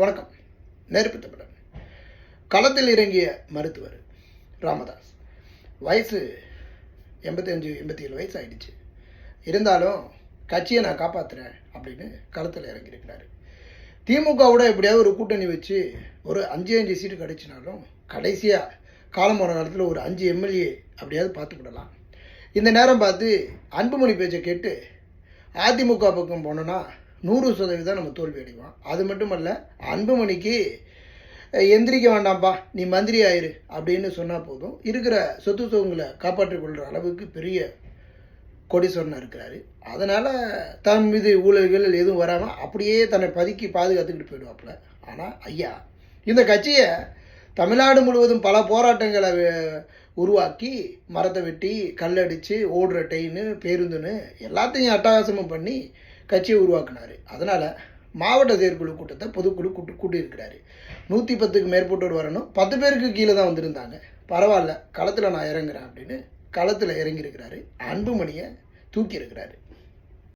வணக்கம். நெருப்பு தமிழன். களத்தில் இறங்கிய மருத்துவர் ராமதாஸ். வயசு 85-87 வயசு ஆயிடுச்சு. இருந்தாலும் கட்சியை நான் காப்பாற்றுறேன் அப்படின்னு களத்தில் இறங்கியிருக்கிறாரு. திமுகவோட எப்படியாவது ஒரு கூட்டணி வச்சு ஒரு 5 சீட்டு கிடைச்சினாலும் கடைசியாக காலமான காலத்தில் ஒரு 5 எம்எல்ஏ அப்படியாவது பார்த்துக்கிடலாம். இந்த நேரம் பார்த்து அன்புமணி பேச்சை கேட்டு அதிமுக பக்கம் போனோன்னா 100% நம்ம தோல்வி அடைவோம். அது மட்டுமல்ல, அன்புமணிக்கு எந்திரிக்க வேண்டாம்ப்பா, நீ மந்திரி ஆயிரு அப்படின்னு சொன்னால் போதும், இருக்கிற சொத்து சுகங்களை காப்பாற்றிக் கொள்கிற அளவுக்கு பெரிய கோடீஸ்வரனாக இருக்கிறாரு. அதனால் தன் மீது ஊழல்கள் எதுவும் வராமல் அப்படியே தன்னை பதுக்கி பாதுகாத்துக்கிட்டு போயிடுவாப்புல. ஆனால் ஐயா, இந்த கட்சியை தமிழ்நாடு முழுவதும் பல போராட்டங்களை உருவாக்கி மரத்தை வெட்டி கல்லடித்து ஓடுற ட்ரெயின் பேருந்துன்னு எல்லாத்தையும் அட்டகாசமும் பண்ணி கட்சியை உருவாக்குனார். அதனால் மாவட்ட செயற்குழு கூட்டத்தை பொதுக்குழு கூட்டியிருக்கிறாரு. 110க்கு மேற்பட்டோர் வரணும். 10 பேருக்கு கீழே தான் வந்திருந்தாங்க. பரவாயில்ல, களத்தில் நான் இறங்குறேன் அப்படின்னு களத்தில் இறங்கியிருக்கிறாரு. அன்புமணியை தூக்கி இருக்கிறாரு.